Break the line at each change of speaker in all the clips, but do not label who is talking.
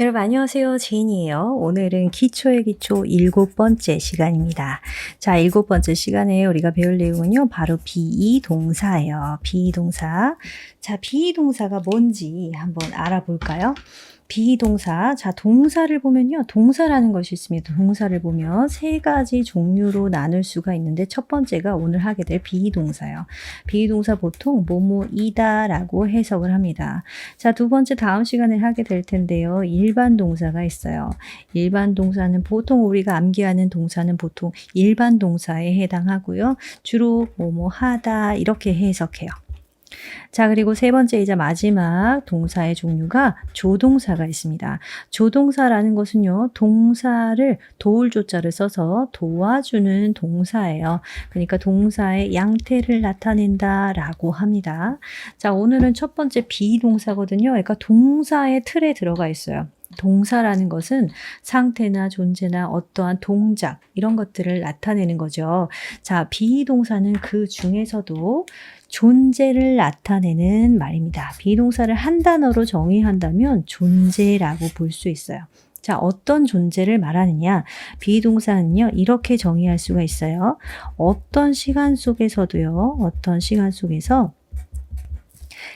여러분 안녕하세요. 제인이에요. 오늘은 기초의 기초 7번째 시간입니다. 자, 7번째 시간에 우리가 배울 내용은요. 바로 비동사예요. 비동사. 자, 비동사가 뭔지 한번 알아볼까요? 비동사. 자, 동사를 보면요. 동사라는 것이 있습니다. 동사를 보면 세 가지 종류로 나눌 수가 있는데 첫 번째가 오늘 하게 될 비동사예요. 비동사 보통 뭐뭐이다 라고 해석을 합니다. 자, 두 번째 다음 시간에 하게 될 텐데요. 일반 동사가 있어요. 일반 동사는 보통 우리가 암기하는 동사는 보통 일반 동사에 해당하고요. 주로 뭐뭐 하다 이렇게 해석해요. 자, 그리고 세 번째이자 마지막 동사의 종류가 조동사가 있습니다. 조동사라는 것은요, 동사를 도울 조자를 써서 도와주는 동사예요. 그러니까 동사의 양태를 나타낸다라고 합니다. 자, 오늘은 첫 번째 비동사거든요. 그러니까 동사의 틀에 들어가 있어요. 동사라는 것은 상태나 존재나 어떠한 동작 이런 것들을 나타내는 거죠. 자, 비동사는 그 중에서도 존재를 나타내는 말입니다. 비동사를 한 단어로 정의한다면 존재라고 볼 수 있어요. 자, 어떤 존재를 말하느냐? 비동사는요, 이렇게 정의할 수가 있어요. 어떤 시간 속에서도요, 어떤 시간 속에서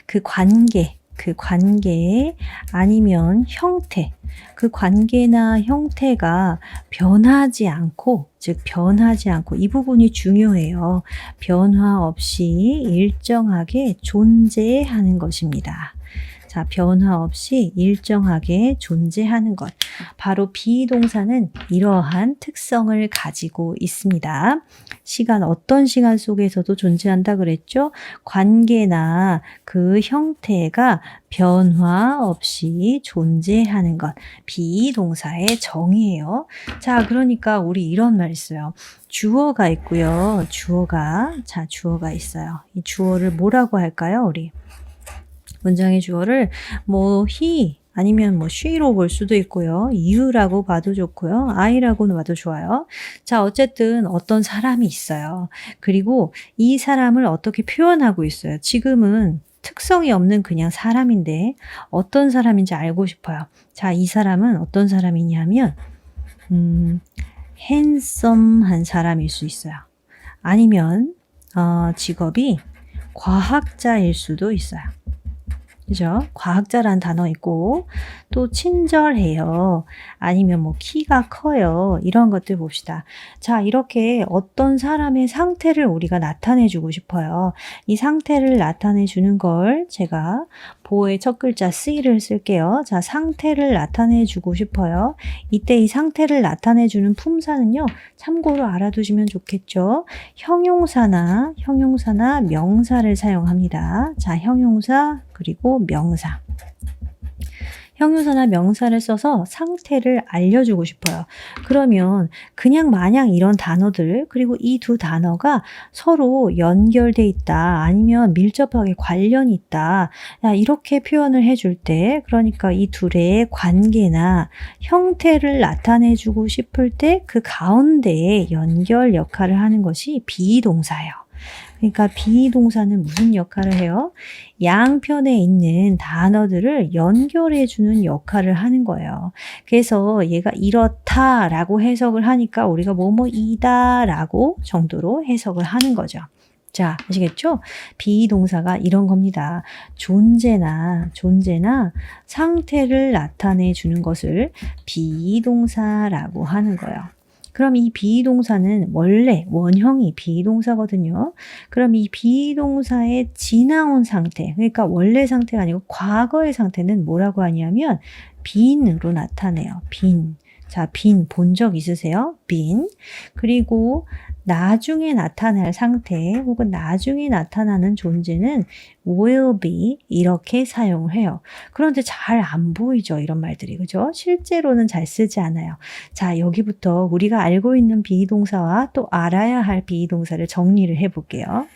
그 관계 아니면 형태, 그 관계나 형태가 변하지 않고, 즉 변하지 않고 이 부분이 중요해요. 변화 없이 일정하게 존재하는 것입니다. 자, 변화 없이 일정하게 존재하는 것. 바로 비동사는 이러한 특성을 가지고 있습니다. 어떤 시간 속에서도 존재한다 그랬죠? 관계나 그 형태가 변화 없이 존재하는 것. 비동사의 정의예요. 자, 그러니까 우리 이런 말 있어요. 주어가 있고요. 주어가 있어요. 이 주어를 뭐라고 할까요, 우리? 문장의 주어를 he 아니면 she로 볼 수도 있고요. you라고 봐도 좋고요. I라고 봐도 좋아요. 자, 어쨌든 어떤 사람이 있어요. 그리고 이 사람을 어떻게 표현하고 있어요. 지금은 특성이 없는 그냥 사람인데 어떤 사람인지 알고 싶어요. 자, 이 사람은 어떤 사람이냐면 핸섬한 사람일 수 있어요. 아니면 직업이 과학자일 수도 있어요. 그죠? 과학자라는 단어 있고 또 친절해요. 아니면 키가 커요. 이런 것들 봅시다. 자, 이렇게 어떤 사람의 상태를 우리가 나타내 주고 싶어요. 이 상태를 나타내 주는 걸 제가 보호의 첫 글자 C를 쓸게요. 자, 상태를 나타내 주고 싶어요. 이때 이 상태를 나타내 주는 품사는요. 참고로 알아두시면 좋겠죠. 형용사나 명사를 사용합니다. 자, 형용사 그리고 명사. 형용사나 명사를 써서 상태를 알려주고 싶어요. 그러면 그냥 마냥 이런 단어들 그리고 이 두 단어가 서로 연결돼 있다 아니면 밀접하게 관련이 있다 이렇게 표현을 해줄 때 그러니까 이 둘의 관계나 형태를 나타내주고 싶을 때 그 가운데에 연결 역할을 하는 것이 비동사예요. 그러니까 비동사는 무슨 역할을 해요? 양편에 있는 단어들을 연결해 주는 역할을 하는 거예요. 그래서 얘가 이렇다라고 해석을 하니까 우리가 뭐뭐이다 라고 정도로 해석을 하는 거죠. 자, 아시겠죠? 비동사가 이런 겁니다. 존재나 상태를 나타내 주는 것을 비동사라고 하는 거예요. 그럼 이 비동사는 원래 원형이 비동사거든요. 그럼 이 비동사의 지나온 상태, 그러니까 원래 상태가 아니고 과거의 상태는 뭐라고 하냐면 빈으로 나타내요. 빈. 자, 빈 본 적 있으세요? 빈. 그리고 나중에 나타날 상태 혹은 나중에 나타나는 존재는 will be 이렇게 사용해요. 그런데 잘 안 보이죠, 이런 말들이. 그죠? 실제로는 잘 쓰지 않아요. 자, 여기부터 우리가 알고 있는 비동사와 또 알아야 할 비동사를 정리를 해볼게요.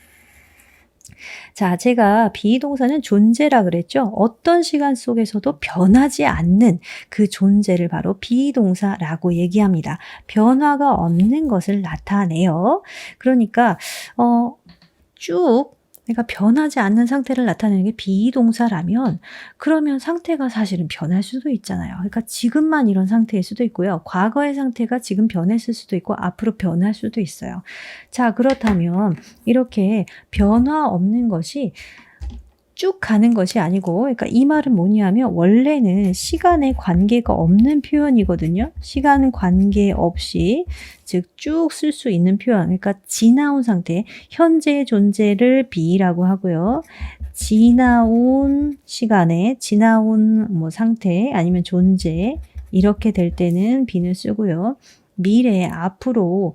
자, 제가 비동사는 존재라 그랬죠. 어떤 시간 속에서도 변하지 않는 그 존재를 바로 비동사라고 얘기합니다. 변화가 없는 것을 나타내요. 그러니까 쭉 그러니까 변하지 않는 상태를 나타내는 게 비동사라면 그러면 상태가 사실은 변할 수도 있잖아요. 그러니까 지금만 이런 상태일 수도 있고요. 과거의 상태가 지금 변했을 수도 있고 앞으로 변할 수도 있어요. 자, 그렇다면 이렇게 변화 없는 것이 쭉 가는 것이 아니고, 그러니까 이 말은 뭐냐면 원래는 시간에 관계가 없는 표현이거든요. 시간 관계 없이 즉 쭉 쓸 수 있는 표현. 그러니까 지나온 상태, 현재의 존재를 be라고 하고요. 지나온 시간에 지나온 뭐 상태 아니면 존재 이렇게 될 때는 be를 쓰고요. 미래, 앞으로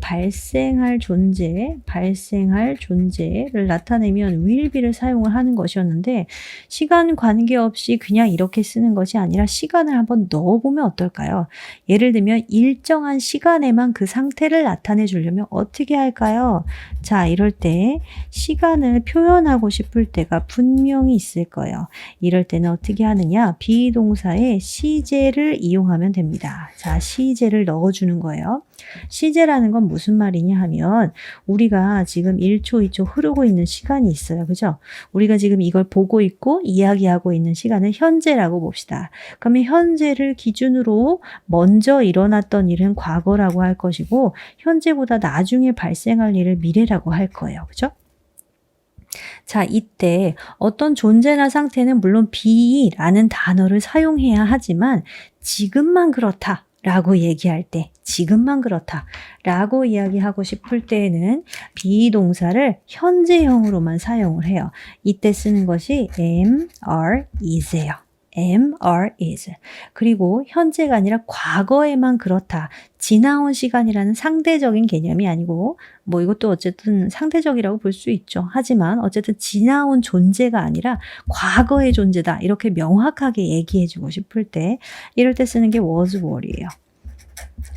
발생할 존재를 나타내면 will be를 사용을 하는 것이었는데 시간 관계없이 그냥 이렇게 쓰는 것이 아니라 시간을 한번 넣어보면 어떨까요? 예를 들면 일정한 시간에만 그 상태를 나타내 주려면 어떻게 할까요? 자, 이럴 때 시간을 표현하고 싶을 때가 분명히 있을 거예요. 이럴 때는 어떻게 하느냐? 비동사의 시제를 이용하면 됩니다. 자, 시제를 넣어주는 거예요. 시제라는 건 무슨 말이냐 하면 우리가 지금 1초, 2초 흐르고 있는 시간이 있어요. 그죠? 우리가 지금 이걸 보고 있고 이야기하고 있는 시간을 현재라고 봅시다. 그러면 현재를 기준으로 먼저 일어났던 일은 과거라고 할 것이고 현재보다 나중에 발생할 일을 미래라고 할 거예요. 그죠? 자, 이때 어떤 존재나 상태는 물론 be라는 단어를 사용해야 하지만 지금만 그렇다 라고 얘기할 때 지금만 그렇다 라고 이야기하고 싶을 때에는 비동사를 현재형으로만 사용을 해요. 이때 쓰는 것이 am, are, is예요. am, are, is. 그리고 현재가 아니라 과거에만 그렇다. 지나온 시간이라는 상대적인 개념이 아니고 뭐 이것도 어쨌든 상대적이라고 볼 수 있죠. 하지만 어쨌든 지나온 존재가 아니라 과거의 존재다. 이렇게 명확하게 얘기해주고 싶을 때 이럴 때 쓰는 게 was, were이에요.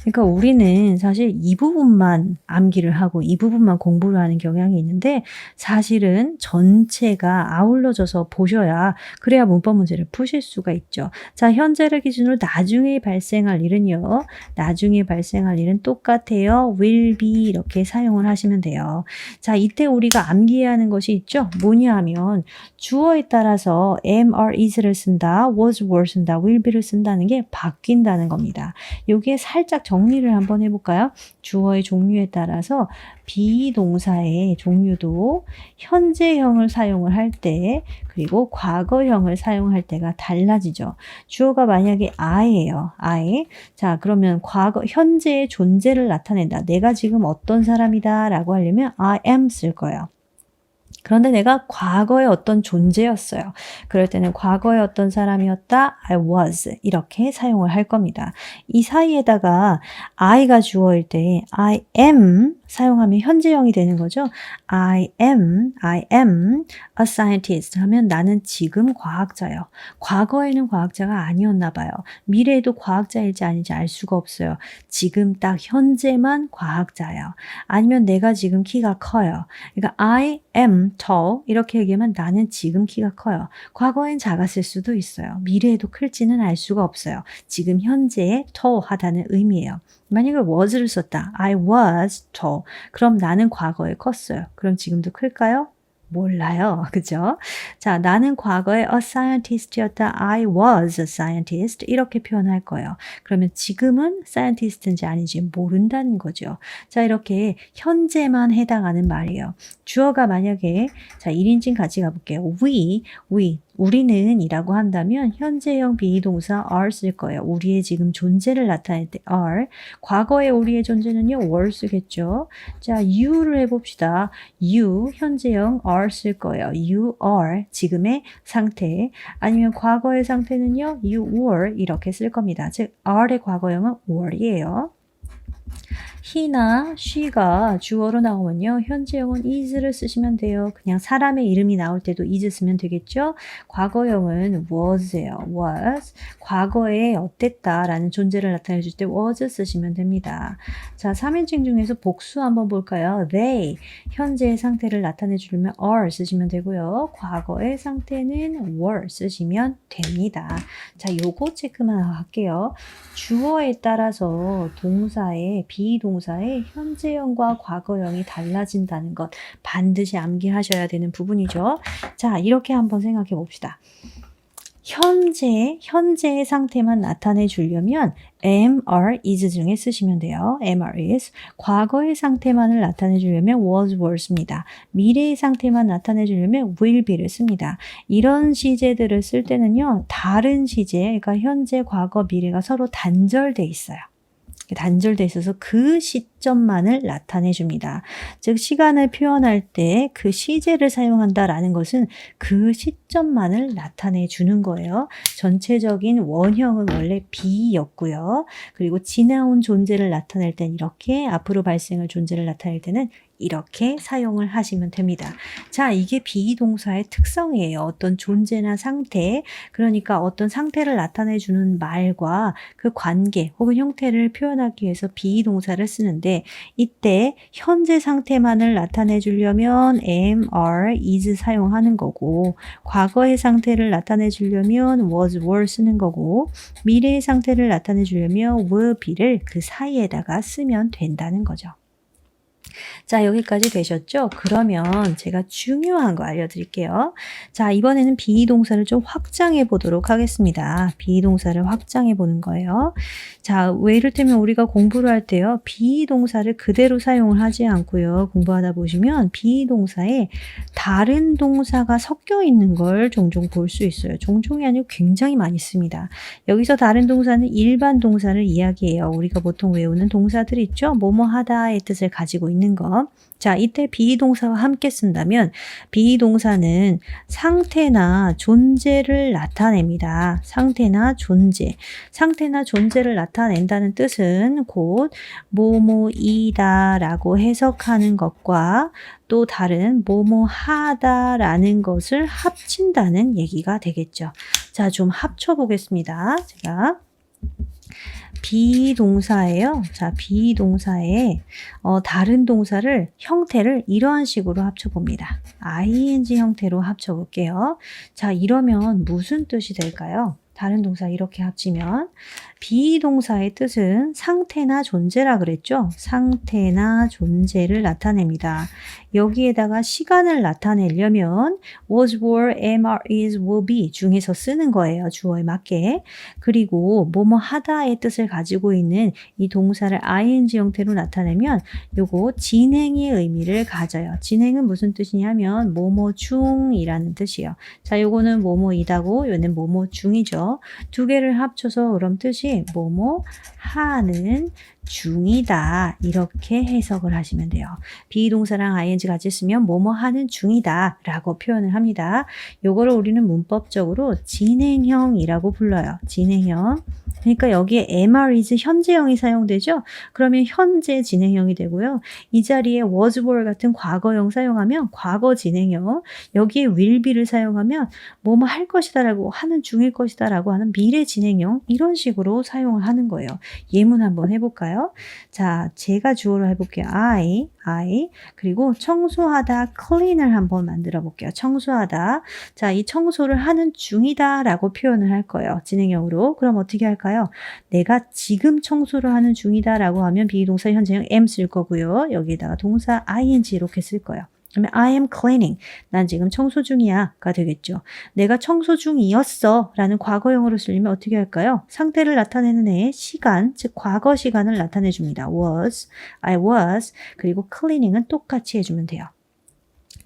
그러니까 우리는 사실 이 부분만 암기를 하고 이 부분만 공부를 하는 경향이 있는데 사실은 전체가 아울러져서 보셔야 그래야 문법 문제를 푸실 수가 있죠. 자, 현재를 기준으로 나중에 발생할 일은요. 나중에 발생할 일은 똑같아요. will be 이렇게 사용을 하시면 돼요. 자, 이때 우리가 암기해야 하는 것이 있죠. 뭐냐 하면 주어에 따라서 am, are, is를 쓴다. was, were 쓴다. will be를 쓴다는 게 바뀐다는 겁니다. 요게 살짝 정리를 한번 해볼까요? 주어의 종류에 따라서 비동사의 종류도 현재형을 사용을 할 때 그리고 과거형을 사용할 때가 달라지죠. 주어가 만약에 I예요. I. 자, 그러면 현재의 존재를 나타낸다. 내가 지금 어떤 사람이다 라고 하려면 I am 쓸 거예요. 그런데 내가 과거의 어떤 존재였어요. 그럴 때는 과거의 어떤 사람이었다. I was 이렇게 사용을 할 겁니다. 이 사이에다가 I가 주어일 때 I am 사용하면 현재형이 되는 거죠. I am a scientist 하면 나는 지금 과학자예요. 과거에는 과학자가 아니었나 봐요. 미래에도 과학자일지 아닌지 알 수가 없어요. 지금 딱 현재만 과학자예요. 아니면 내가 지금 키가 커요. 그러니까 I am tall 이렇게 얘기하면 나는 지금 키가 커요. 과거엔 작았을 수도 있어요. 미래에도 클지는 알 수가 없어요. 지금 현재에 tall하다는 의미예요. 만약에 was를 썼다. I was tall. 그럼 나는 과거에 컸어요. 그럼 지금도 클까요? 몰라요. 그죠? 자, 나는 과거에 a scientist였다. I was a scientist. 이렇게 표현할 거예요. 그러면 지금은 scientist인지 아닌지 모른다는 거죠. 자, 이렇게 현재만 해당하는 말이에요. 주어가 만약에 자, 1인칭 같이 가볼게요. 우리는 이라고 한다면 현재형 비동사 are 쓸 거예요. 우리의 지금 존재를 나타낼 때 are. 과거의 우리의 존재는요. were 쓰겠죠. 자, you를 해봅시다. you 현재형 are 쓸 거예요. you are 지금의 상태. 아니면 과거의 상태는요. you were 이렇게 쓸 겁니다. 즉 are의 과거형은 were이에요. he나 she가 주어로 나오면요. 현재형은 is를 쓰시면 돼요. 그냥 사람의 이름이 나올 때도 is 쓰면 되겠죠. 과거형은 was예요. was. 과거에 어땠다라는 존재를 나타내 줄 때 was 쓰시면 됩니다. 자, 3인칭 중에서 복수 한번 볼까요? they. 현재의 상태를 나타내 주려면 are 쓰시면 되고요. 과거의 상태는 were 쓰시면 됩니다. 자, 요거 체크만 할게요. 주어에 따라서 동사의 비동사 비동사의 현재형과 과거형이 달라진다는 것 반드시 암기하셔야 되는 부분이죠. 자, 이렇게 한번 생각해 봅시다. 현재의 상태만 나타내 주려면 am, are, is 중에 쓰시면 돼요. am, are, is. 과거의 상태만을 나타내 주려면 was, were입니다. 미래의 상태만 나타내 주려면 will be를 씁니다. 이런 시제들을 쓸 때는요. 다른 시제, 그러니까 현재, 과거, 미래가 서로 단절돼 있어요. 단절돼 있어서 그 시점만을 나타내 줍니다. 즉 시간을 표현할 때 그 시제를 사용한다라는 것은 그 시점만을 나타내 주는 거예요. 전체적인 원형은 원래 be였고요. 그리고 지나온 존재를 나타낼 땐 이렇게, 앞으로 발생할 존재를 나타낼 때는 이렇게 사용을 하시면 됩니다. 자, 이게 비동사의 특성이에요. 어떤 존재나 상태, 그러니까 어떤 상태를 나타내 주는 말과 그 관계 혹은 형태를 표현하기 위해서 비동사를 쓰는데, 이때 현재 상태만을 나타내 주려면 am, are, is 사용하는 거고, 과거의 상태를 나타내 주려면 was, were 쓰는 거고, 미래의 상태를 나타내 주려면 will, be를 그 사이에다가 쓰면 된다는 거죠. 자, 여기까지 되셨죠? 그러면 제가 중요한 거 알려드릴게요. 자, 이번에는 비동사를 좀 확장해 보도록 하겠습니다. 비동사를 확장해 보는 거예요. 자, 왜 이를테면 우리가 공부를 할 때요. 비동사를 그대로 사용을 하지 않고요. 공부하다 보시면 비동사에 다른 동사가 섞여 있는 걸 종종 볼 수 있어요. 종종이 아니고 굉장히 많이 씁니다. 여기서 다른 동사는 일반 동사를 이야기해요. 우리가 보통 외우는 동사들 있죠? 뭐뭐 하다의 뜻을 가지고 있는 거. 자, 이때 비동사와 함께 쓴다면 비동사는 상태나 존재를 나타냅니다. 상태나 존재. 상태나 존재를 나타낸다는 뜻은 곧 뭐뭐이다 라고 해석하는 것과 또 다른 뭐뭐하다 라는 것을 합친다는 얘기가 되겠죠. 자, 좀 합쳐보겠습니다. 제가 비동사예요. 자, 비동사에 다른 동사를 형태를 이러한 식으로 합쳐봅니다. ing 형태로 합쳐볼게요. 자, 이러면 무슨 뜻이 될까요? 다른 동사 이렇게 합치면 비동사의 뜻은 상태나 존재라 그랬죠? 상태나 존재를 나타냅니다. 여기에다가 시간을 나타내려면 was, were, am, are, is, will be 중에서 쓰는 거예요. 주어에 맞게. 그리고 뭐뭐 하다의 뜻을 가지고 있는 이 동사를 ing 형태로 나타내면 요거 진행의 의미를 가져요. 진행은 무슨 뜻이냐면 뭐뭐 중이라는 뜻이에요. 자, 요거는 뭐뭐이다고 요는 뭐뭐 중이죠. 두 개를 합쳐서 그럼 뜻이 뭐뭐 하는 중이다 이렇게 해석을 하시면 돼요. 비동사랑 ing 같이 쓰면 뭐뭐 하는 중이다 라고 표현을 합니다. 요거를 우리는 문법적으로 진행형이라고 불러요. 진행형. 그러니까 여기에 am, are, is 현재형이 사용되죠. 그러면 현재 진행형이 되고요. 이 자리에 was, were 같은 과거형 사용하면 과거 진행형, 여기에 will be를 사용하면 뭐뭐 할 것이다 라고 하는 중일 것이다 라고 하는 미래 진행형, 이런 식으로 사용을 하는 거예요. 예문 한번 해볼까요? 자, 제가 주어로 해볼게요. I, 그리고 청소하다, clean을 한번 만들어 볼게요. 청소하다. 자, 이 청소를 하는 중이다 라고 표현을 할 거예요. 진행형으로. 그럼 어떻게 할까요? 내가 지금 청소를 하는 중이다 라고 하면 비동사 현재형 am 쓸 거고요. 여기에다가 동사 ing 이렇게 쓸 거예요. 그러면 I am cleaning. 난 지금 청소 중이야 가 되겠죠. 내가 청소 중이었어 라는 과거형으로 쓰려면 어떻게 할까요? 상태를 나타내는 애의 시간, 즉 과거 시간을 나타내 줍니다. was, I was, 그리고 cleaning은 똑같이 해주면 돼요.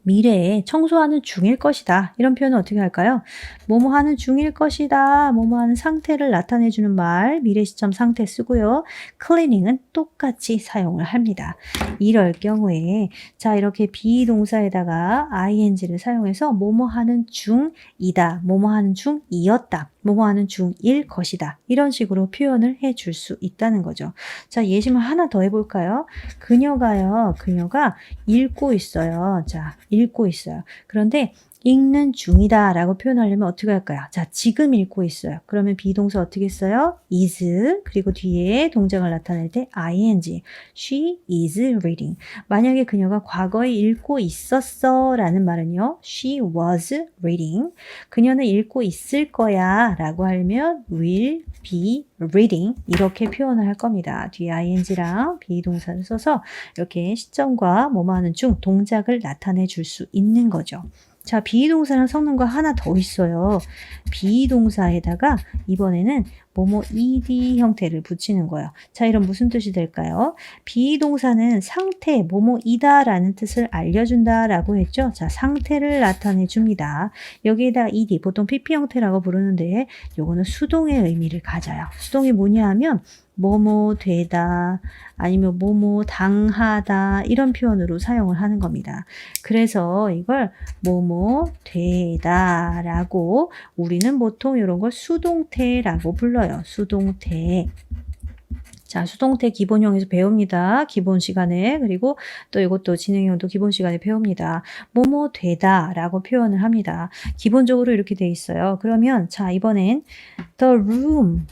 미래에 청소하는 중일 것이다. 이런 표현은 어떻게 할까요? 뭐뭐 하는 중일 것이다. 뭐뭐 하는 상태를 나타내주는 말, 미래 시점 상태 쓰고요. cleaning은 똑같이 사용을 합니다. 이럴 경우에 자, 이렇게 비동사에다가 ing를 사용해서 뭐뭐 하는 중이다. 뭐뭐 하는 중이었다. 뭐뭐 하는 중일 것이다. 이런 식으로 표현을 해줄 수 있다는 거죠. 자, 예시문 하나 더 해볼까요? 그녀가 읽고 있어요. 자, 읽고 있어요. 그런데 읽는 중이다 라고 표현하려면 어떻게 할까요? 자, 지금 읽고 있어요. 그러면 비동사 어떻게 써요? is, 그리고 뒤에 동작을 나타낼 때 ing. She is reading. 만약에 그녀가 과거에 읽고 있었어 라는 말은요. She was reading. 그녀는 읽고 있을 거야 라고 하면 will be reading. 이렇게 표현을 할 겁니다. 뒤에 ing랑 비동사를 써서 이렇게 시점과 뭐뭐 하는 중 동작을 나타내 줄 수 있는 거죠. 자, 비동사랑 섞는 거 하나 더 있어요. 비동사에다가 이번에는 뭐뭐 ed 형태를 붙이는 거예요. 자, 이런 무슨 뜻이 될까요? 비동사는 상태, 뭐뭐이다 라는 뜻을 알려준다 라고 했죠. 자, 상태를 나타내 줍니다. 여기에다 ed, 보통 pp 형태라고 부르는데 요거는 수동의 의미를 가져요. 수동이 뭐냐 하면 뭐뭐 되다, 아니면 뭐뭐 당하다 이런 표현으로 사용을 하는 겁니다. 그래서 이걸 뭐뭐 되다 라고 우리는 보통 이런 걸 수동태라고 불러요. 수동태. 자, 수동태 기본형에서 배웁니다. 기본 시간에. 그리고 또 이것도 진행형도 기본 시간에 배웁니다. 뭐뭐 되다 라고 표현을 합니다. 기본적으로 이렇게 돼 있어요. 그러면 자, 이번엔 the room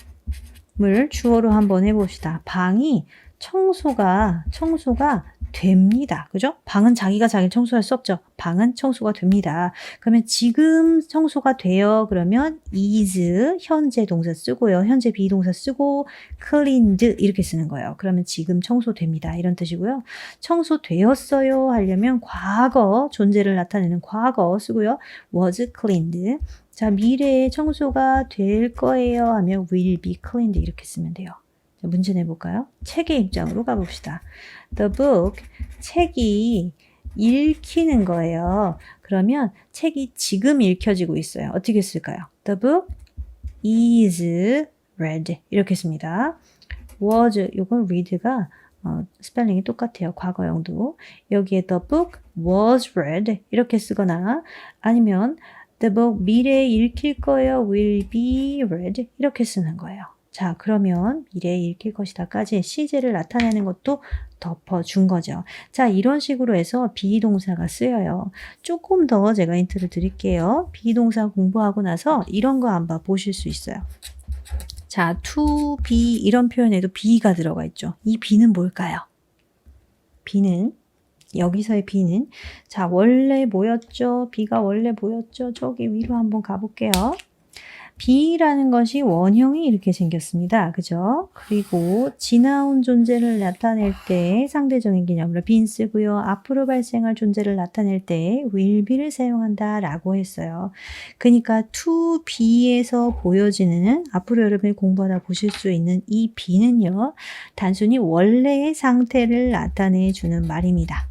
을 주어로 한번 해봅시다. 방이 청소가 됩니다. 그죠? 방은 자기가 자기를 청소할 수 없죠. 방은 청소가 됩니다. 그러면 지금 청소가 돼요. 그러면 is 현재 동사 쓰고요. 현재 비동사 쓰고 cleaned 이렇게 쓰는 거예요. 그러면 지금 청소됩니다. 이런 뜻이고요. 청소되었어요 하려면 과거 존재를 나타내는 과거 쓰고요. was cleaned. 자, 미래에 청소가 될 거예요 하면 will be cleaned 이렇게 쓰면 돼요. 자, 문제 내볼까요? 책의 입장으로 가봅시다. The book, 책이 읽히는 거예요. 그러면 책이 지금 읽혀지고 있어요. 어떻게 쓸까요? The book is read 이렇게 씁니다. was, 요건 read가 스펠링이 똑같아요. 과거형도. 여기에 the book was read 이렇게 쓰거나 아니면 the book 미래에 읽힐 거예요. will be read 이렇게 쓰는 거예요. 자, 그러면 미래에 읽힐 것이다까지 시제를 나타내는 것도 덮어준 거죠. 자, 이런 식으로 해서 비동사가 쓰여요. 조금 더 제가 힌트를 드릴게요. 비동사 공부하고 나서 이런 거 한번 보실 수 있어요. 자, to be 이런 표현에도 be가 들어가 있죠. 이 be는 뭘까요? be는 여기서의 be는 자, 원래 뭐였죠? be가 원래 뭐였죠? 저기 위로 한번 가볼게요. be라는 것이 원형이 이렇게 생겼습니다. 그죠? 그리고 지나온 존재를 나타낼 때 상대적인 개념으로 been 쓰고요. 앞으로 발생할 존재를 나타낼 때 will be를 사용한다 라고 했어요. 그러니까 to be에서 보여지는 앞으로 여러분이 공부하다 보실 수 있는 이 be는요. 단순히 원래의 상태를 나타내 주는 말입니다.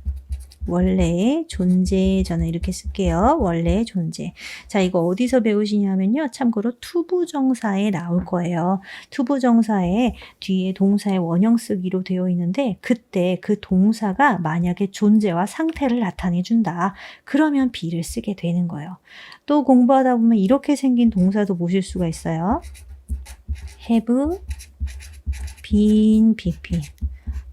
원래의 존재, 저는 이렇게 쓸게요. 원래의 존재. 자, 이거 어디서 배우시냐면요. 참고로 투부정사에 나올 거예요. 투부정사에 뒤에 동사의 원형 쓰기로 되어 있는데 그때 그 동사가 만약에 존재와 상태를 나타내 준다. 그러면 be를 쓰게 되는 거예요. 또 공부하다 보면 이렇게 생긴 동사도 보실 수가 있어요. have been, BP.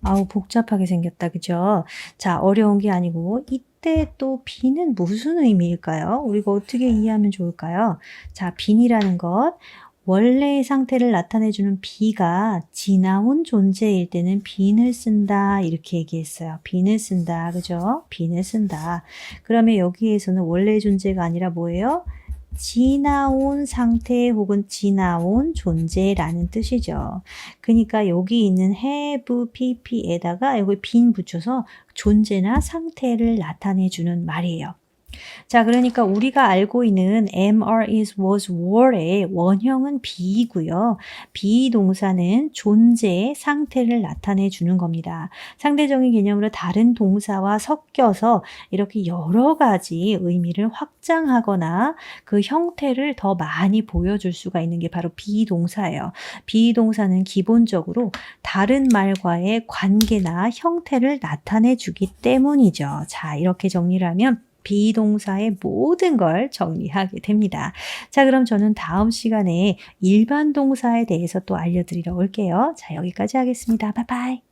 아우 복잡하게 생겼다. 그죠? 자, 어려운 게 아니고 이때 또 be는 무슨 의미일까요? 우리가 어떻게 이해하면 좋을까요? 자, be이라는 것 원래의 상태를 나타내주는 be가 지나온 존재일 때는 be를 쓴다 이렇게 얘기했어요. be를 쓴다. 그죠? be를 쓴다. 그러면 여기에서는 원래의 존재가 아니라 뭐예요? 지나온 상태 혹은 지나온 존재라는 뜻이죠. 그러니까 여기 있는 have, pp에다가 여기 been 붙여서 존재나 상태를 나타내주는 말이에요. 자, 그러니까 우리가 알고 있는 am, are, is, was, were의 원형은 be이고요. be 동사는 존재의 상태를 나타내 주는 겁니다. 상대적인 개념으로 다른 동사와 섞여서 이렇게 여러 가지 의미를 확장하거나 그 형태를 더 많이 보여줄 수가 있는 게 바로 be 동사예요. be 동사는 기본적으로 다른 말과의 관계나 형태를 나타내 주기 때문이죠. 자, 이렇게 정리를 하면 비동사의 모든 걸 정리하게 됩니다. 자, 그럼 저는 다음 시간에 일반 동사에 대해서 또 알려드리러 올게요. 자, 여기까지 하겠습니다. 바이바이.